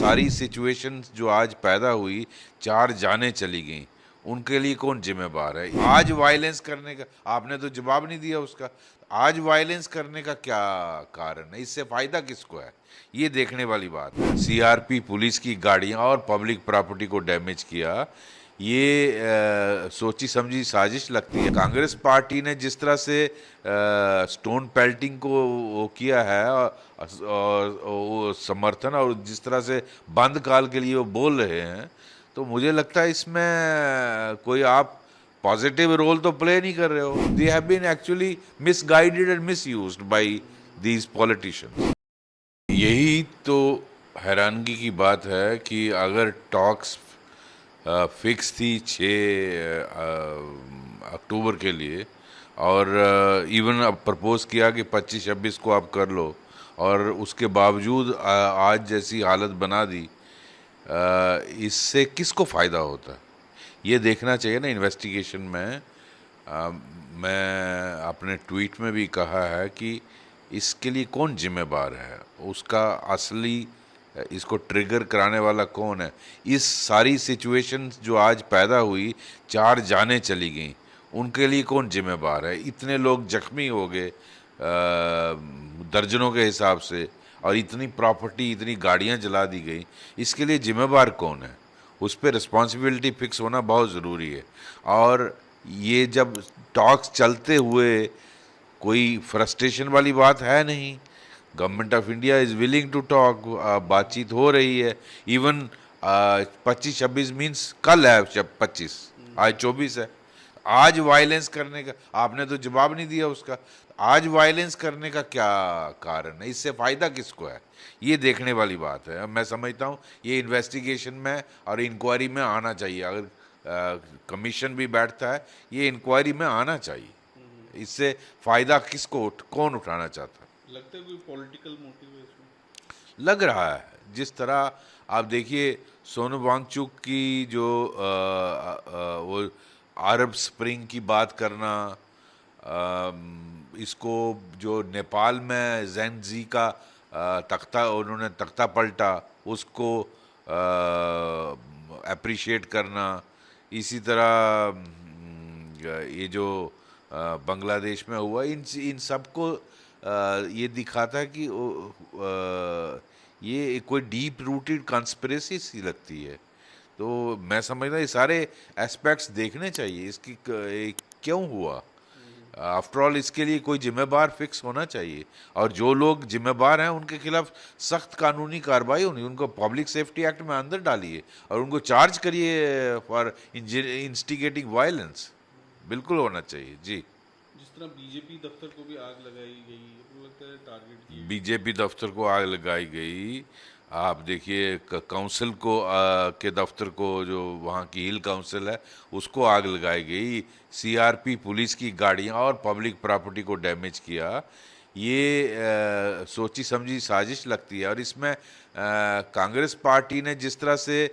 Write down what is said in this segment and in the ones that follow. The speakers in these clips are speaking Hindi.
सारी सिचुएशंस जो आज पैदा हुई, चार जानें चली गईं, उनके लिए कौन जिम्मेदार है? आज वायलेंस करने का आपने तो जवाब नहीं दिया उसका। आज वायलेंस करने का क्या कारण है? इससे फायदा किसको है? ये देखने वाली बात है। सीआरपी पुलिस की गाड़ियां और पब्लिक प्रॉपर्टी को डैमेज किया, ये सोची समझी साजिश लगती है। कांग्रेस पार्टी ने जिस तरह से स्टोन पेल्टिंग को वो किया है और वो समर्थन, और जिस तरह से बंद काल के लिए वो बोल रहे हैं, तो मुझे लगता है इसमें कोई आप पॉजिटिव रोल तो प्ले नहीं कर रहे हो। They have been actually misguided and misused by these politicians. यही तो हैरानगी की बात है कि अगर टॉक्स फिक्स थी 6 अक्टूबर के लिए, और इवन अब प्रपोज किया कि 25-26 को आप कर लो, और उसके बावजूद आज जैसी हालत बना दी, इससे किसको फ़ायदा होता है? ये देखना चाहिए ना इन्वेस्टिगेशन में। मैं अपने ट्वीट में भी कहा है कि इसके लिए कौन जिम्मेदार है, उसका असली इसको ट्रिगर कराने वाला कौन है? इस सारी सिचुएशन जो आज पैदा हुई, चार जानें चली गईं, उनके लिए कौन जिम्मेदार है? इतने लोग जख्मी हो गए दर्जनों के हिसाब से, और इतनी प्रॉपर्टी, इतनी गाड़ियां जला दी गई, इसके लिए जिम्मेदार कौन है? उस पर रिस्पॉन्सिबिलिटी फिक्स होना बहुत ज़रूरी है। और ये जब टॉक्स चलते हुए, कोई फ्रस्ट्रेशन वाली बात है नहीं। Government of India is willing to talk, बातचीत हो रही है। इवन 25-26 मीन्स कल है, जब 25, आज 24 है। आज वायलेंस करने का आपने तो जवाब नहीं दिया उसका। आज वायलेंस करने का क्या कारण है? इससे फायदा किसको है? ये देखने वाली बात है। मैं समझता हूँ ये इन्वेस्टिगेशन में और इंक्वायरी में आना चाहिए। अगर कमीशन भी बैठता है, ये इंक्वायरी में आना चाहिए। इससे फायदा किसको कौन उठाना चाहता है? लगता है कोई पॉलिटिकल मोटिव है इसमें। लग रहा है। जिस तरह आप देखिए, सोनू वांगचुक की जो वो अरब स्प्रिंग की बात करना, इसको जो नेपाल में जैनजी का तख्ता, उन्होंने तख्ता पलटा, उसको अप्रिशिएट करना। इसी तरह ये जो बांग्लादेश में हुआ, इन सबको ये दिखाता है कि ये कोई डीप रूटेड कॉन्स्पिरेसी सी लगती है। तो मैं समझता हूँ ये सारे एस्पेक्ट्स देखने चाहिए, इसकी क्यों हुआ। आफ्टर ऑल इसके लिए कोई जिम्मेदार फिक्स होना चाहिए, और जो लोग जिम्मेदार हैं उनके खिलाफ सख्त कानूनी कार्रवाई होनी, उनको पब्लिक सेफ्टी एक्ट में अंदर डालिए और उनको चार्ज करिए फॉर इंस्टिगेटिंग वायलेंस। बिल्कुल होना चाहिए जी। जिस तरह बीजेपी दफ्तर को भी आग लगाई गई, मुझे लगता है टारगेट किए गए। बीजेपी दफ्तर को आग लगाई गई। आप देखिए काउंसिल को के दफ्तर को, जो वहाँ की हिल काउंसिल है, उसको आग लगाई गई। सीआरपी पुलिस की गाड़ियाँ और पब्लिक प्रॉपर्टी को डैमेज किया। ये सोची समझी साजिश लगती है। और इसमें कांग्रेस पार्टी ने जिस तरह से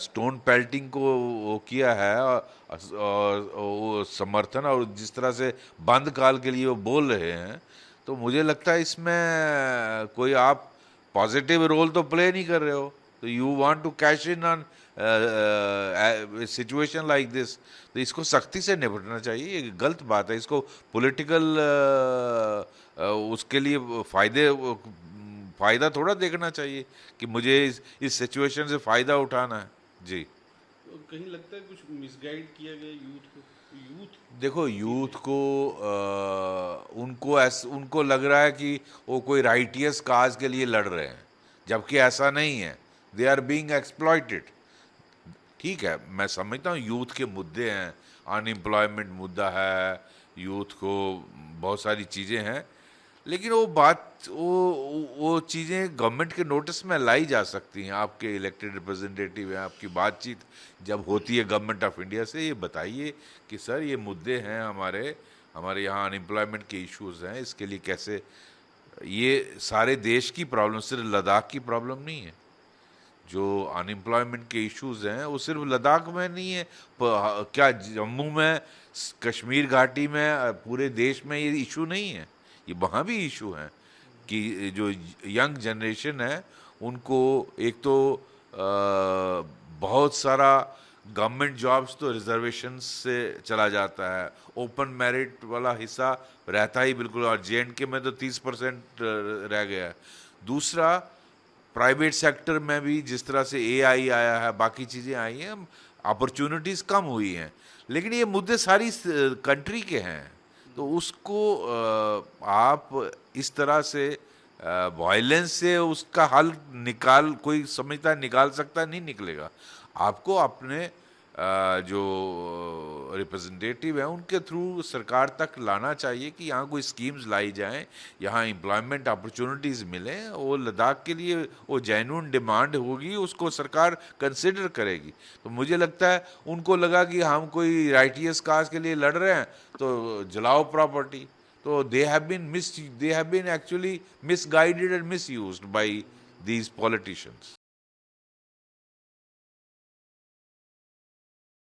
स्टोन पेल्टिंग को वो किया है, और वो समर्थन, और जिस तरह से बंद काल के लिए वो बोल रहे हैं, तो मुझे लगता है इसमें कोई आप पॉजिटिव रोल तो प्ले नहीं कर रहे हो। तो you want to cash in on situation like this, तो इसको सख्ती से निपटना चाहिए। ये गलत बात है। इसको पॉलिटिकल उसके लिए फ़ायदा थोड़ा देखना चाहिए कि मुझे इस सिचुएशन से फ़ायदा उठाना है जी। तो कहीं लगता है कुछ मिसगाइड किया गया यूथ को। यूथ देखो, यूथ को उनको लग रहा है कि वो कोई राइटियस काज के लिए लड़ रहे हैं, जबकि ऐसा नहीं है। They are being exploited. ठीक है, मैं समझता हूँ यूथ के मुद्दे हैं, अनएम्प्लॉयमेंट मुद्दा है, यूथ को बहुत सारी चीज़ें हैं, लेकिन वो चीज़ें गवर्नमेंट के नोटिस में लाई जा सकती हैं। आपके इलेक्टेड रिप्रेजेंटेटिव हैं, आपकी बातचीत जब होती है गवर्नमेंट ऑफ इंडिया से, ये बताइए कि सर ये मुद्दे हैं, हमारे यहाँ अनएम्प्लॉयमेंट के इश्यूज हैं, इसके लिए कैसे। ये सारे देश की प्रॉब्लम, सिर्फ लद्दाख की प्रॉब्लम नहीं है। जो अनएम्प्लॉयमेंट के इश्यूज हैं वो सिर्फ लद्दाख में नहीं है, क्या जम्मू में, कश्मीर घाटी में, पूरे देश में ये इशू नहीं है? ये वहाँ भी इशू हैं कि जो यंग जनरेशन है उनको एक तो बहुत सारा गवर्नमेंट जॉब्स तो रिजर्वेशन से चला जाता है, ओपन मेरिट वाला हिस्सा रहता ही बिल्कुल, और JNK में तो 30% रह गया है। दूसरा, प्राइवेट सेक्टर में भी जिस तरह से AI आया है, बाकी चीज़ें आई हैं, अपॉर्चुनिटीज़ कम हुई हैं, लेकिन ये मुद्दे सारी कंट्री के हैं। तो उसको आप इस तरह से वायलेंस से उसका हल कोई समझता है निकाल सकता है, नहीं निकलेगा। आपको अपने जो रिप्रेजेंटेटिव हैं उनके थ्रू सरकार तक लाना चाहिए कि यहाँ कोई स्कीम्स लाई जाएं, यहाँ एम्प्लॉयमेंट अपॉर्चुनिटीज़ मिलें, वो लद्दाख के लिए वो जेन्युइन डिमांड होगी, उसको सरकार कंसिडर करेगी। तो मुझे लगता है उनको लगा कि हम कोई राइटियस काज के लिए लड़ रहे हैं तो जलाओ प्रॉपर्टी। तो they have been actually misguided and misused by these politicians.